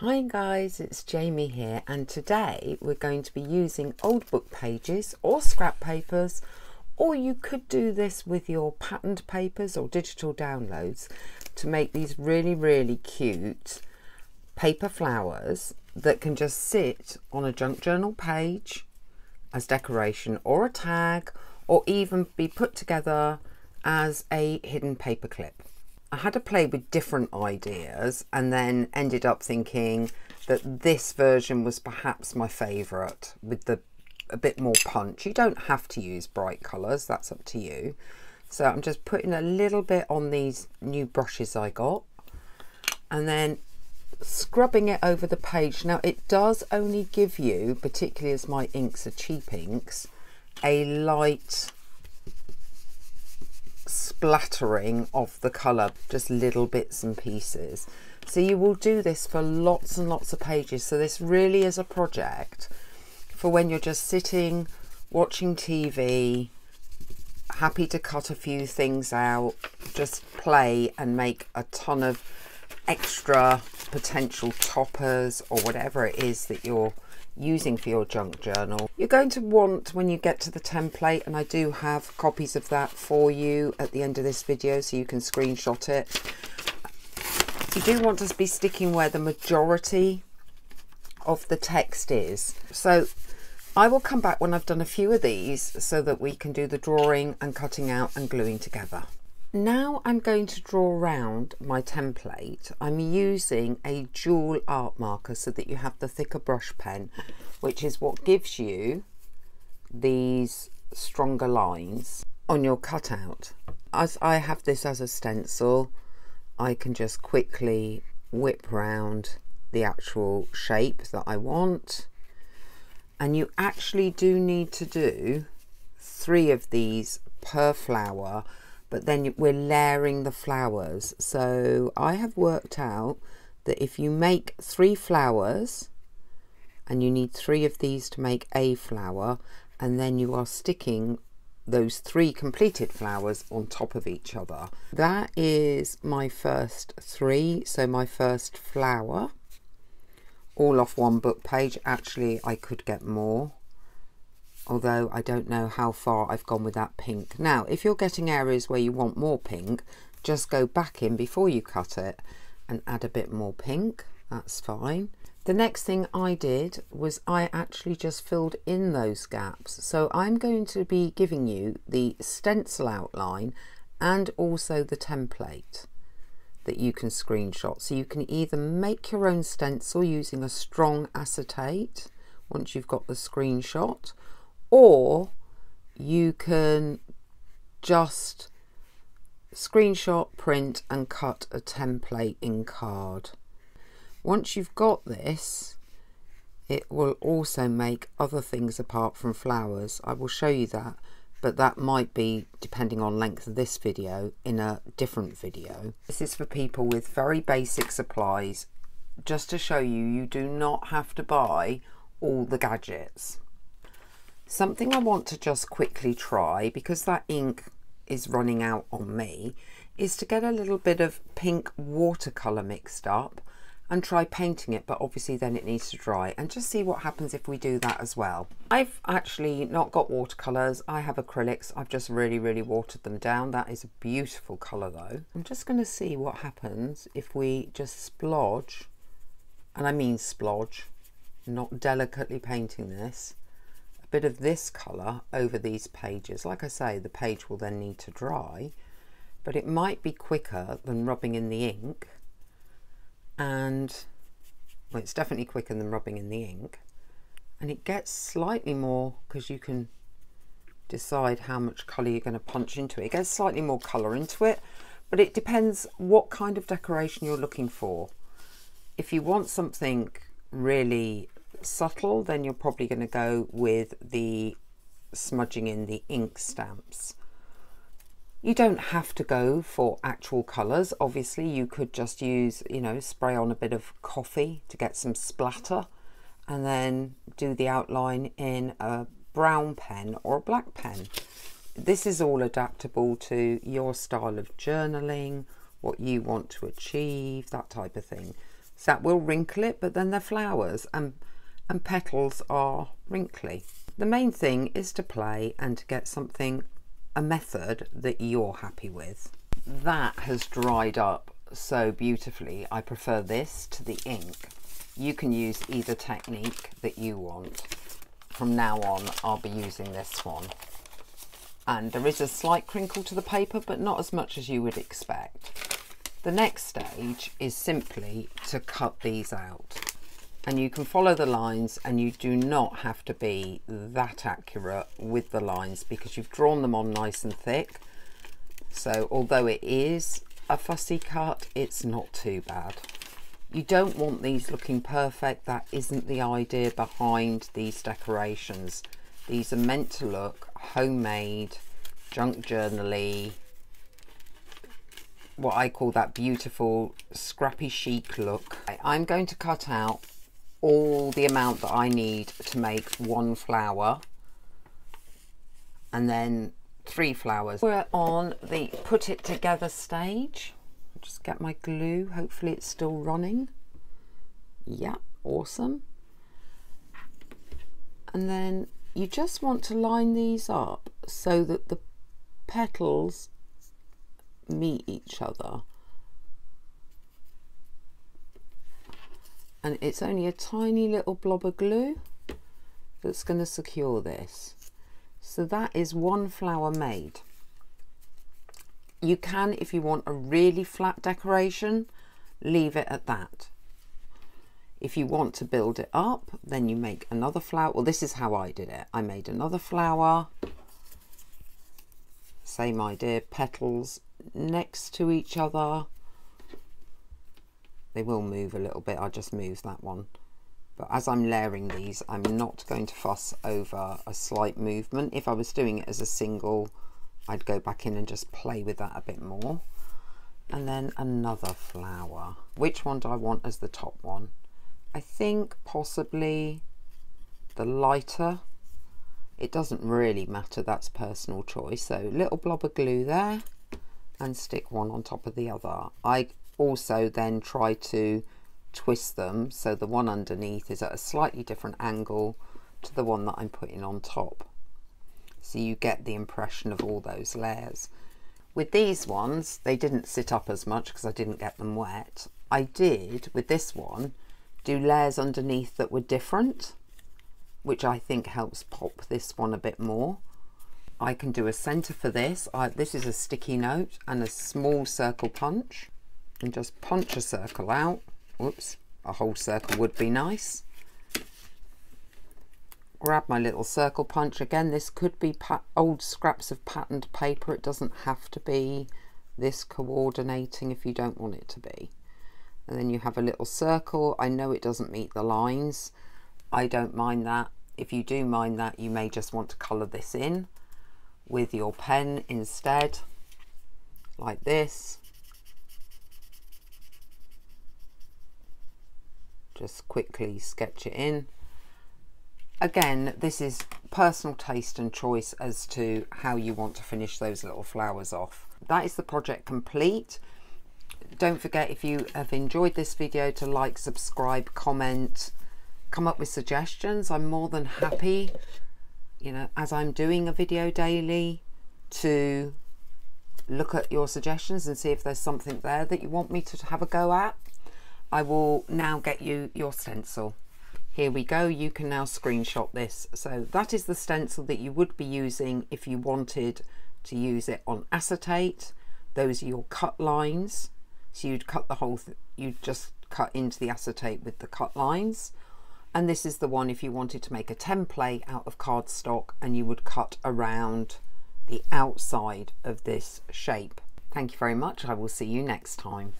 Hi guys, it's Jamie here, and today we're going to be using old book pages or scrap papers, or you could do this with your patterned papers or digital downloads to make these really cute paper flowers that can just sit on a junk journal page as decoration or a tag, or even be put together as a hidden paper clip. I had to play with different ideas and then ended up thinking that this version was perhaps my favourite, with a bit more punch. You don't have to use bright colours, that's up to you. So I'm just putting a little bit on these new brushes I got and then scrubbing it over the page. Now it does only give you, particularly as my inks are cheap inks, a light splattering of the colour, just little bits and pieces. So you will do this for lots and lots of pages. So this really is a project for when you're just sitting watching TV, happy to cut a few things out, just play and make a ton of extra potential toppers or whatever it is that you're using for your junk journal. You're going to want, when you get to the template, and I do have copies of that for you at the end of this video so you can screenshot it, you do want to be sticking where the majority of the text is. So I will come back when I've done a few of these so that we can do the drawing and cutting out and gluing together. Now I'm going to draw around my template. I'm using a dual art marker so that you have the thicker brush pen, which is what gives you these stronger lines on your cutout. As I have this as a stencil, I can just quickly whip round the actual shape that I want. And you actually do need to do 3 of these per flower, but then we're layering the flowers. So I have worked out that if you make 3 flowers, and you need 3 of these to make a flower, and then you are sticking those 3 completed flowers on top of each other. That is my first 3, so my first flower, all off one book page. Actually, I could get more, although I don't know how far I've gone with that pink. Now, if you're getting areas where you want more pink, just go back in before you cut it and add a bit more pink. That's fine. The next thing I did was I actually just filled in those gaps. So I'm going to be giving you the stencil outline and also the template that you can screenshot. So you can either make your own stencil using a strong acetate once you've got the screenshot, or you can just screenshot, print and cut a template in card. Once you've got this, it will also make other things apart from flowers. I will show you that, but that might be, depending on length of this video, in a different video. This is for people with very basic supplies, just to show you, you do not have to buy all the gadgets. Something I want to just quickly try, because that ink is running out on me, is to get a little bit of pink watercolour mixed up and try painting it, but obviously then it needs to dry, and just see what happens if we do that as well. I've actually not got watercolours, I have acrylics. I've just really watered them down. That is a beautiful colour though. I'm just going to see what happens if we just splodge, and I mean splodge, not delicately painting this, a bit of this colour over these pages. Like I say, the page will then need to dry, but it might be quicker than rubbing in the ink. And well, it's definitely quicker than rubbing in the ink, and it gets slightly more, because you can decide how much colour you're going to punch into it. It gets slightly more colour into it, but it depends what kind of decoration you're looking for. If you want something really subtle, then you're probably going to go with the smudging in the ink stamps. You don't have to go for actual colours. Obviously you could just use, you know, spray on a bit of coffee to get some splatter, and then do the outline in a brown pen or a black pen. This is all adaptable to your style of journaling, what you want to achieve, that type of thing. That will wrinkle it, but then they're flowers and petals are wrinkly. The main thing is to play and to get something, a method that you're happy with. That has dried up so beautifully. I prefer this to the ink. You can use either technique that you want. From now on, I'll be using this one. And there is a slight crinkle to the paper, but not as much as you would expect. The next stage is simply to cut these out. And you can follow the lines, and you do not have to be that accurate with the lines because you've drawn them on nice and thick. So although it is a fussy cut, it's not too bad. You don't want these looking perfect. That isn't the idea behind these decorations. These are meant to look homemade, junk journal-y, what I call that beautiful scrappy chic look. I'm going to cut out all the amount that I need to make one flower and then 3 flowers. We're on the put it together stage. Just get my glue, hopefully it's still running. Yeah, awesome. And then you just want to line these up so that the petals meet each other. And it's only a tiny little blob of glue that's going to secure this. So that is one flower made. You can, if you want a really flat decoration, leave it at that. If you want to build it up, then you make another flower. Well, this is how I did it. I made another flower. Same idea, petals next to each other. They will move a little bit. I just moved that one. But as I'm layering these, I'm not going to fuss over a slight movement. If I was doing it as a single, I'd go back in and just play with that a bit more. And then another flower. Which one do I want as the top one? I think possibly the lighter. It doesn't really matter, that's personal choice. So little blob of glue there and stick one on top of the other. I also then try to twist them so the one underneath is at a slightly different angle to the one that I'm putting on top. So you get the impression of all those layers. With these ones, they didn't sit up as much because I didn't get them wet. I did, with this one, do layers underneath that were different, which I think helps pop this one a bit more. I can do a centre for this. This is a sticky note and a small circle punch. And just punch a circle out. Whoops, a whole circle would be nice. Grab my little circle punch. Again, this could be old scraps of patterned paper. It doesn't have to be this coordinating if you don't want it to be. And then you have a little circle. I know it doesn't meet the lines. I don't mind that. If you do mind that, you may just want to colour this in with your pen instead, like this. Just quickly sketch it in. Again, this is personal taste and choice as to how you want to finish those little flowers off. That is the project complete. Don't forget, if you have enjoyed this video, to like, subscribe, comment, come up with suggestions. I'm more than happy, you know, as I'm doing a video daily, to look at your suggestions and see if there's something there that you want me to have a go at. I will now get you your stencil. Here we go. You can now screenshot this. So that is the stencil that you would be using if you wanted to use it on acetate. Those are your cut lines. So you'd cut the whole you'd just cut into the acetate with the cut lines. And this is the one if you wanted to make a template out of cardstock, and you would cut around the outside of this shape. Thank you very much. I will see you next time.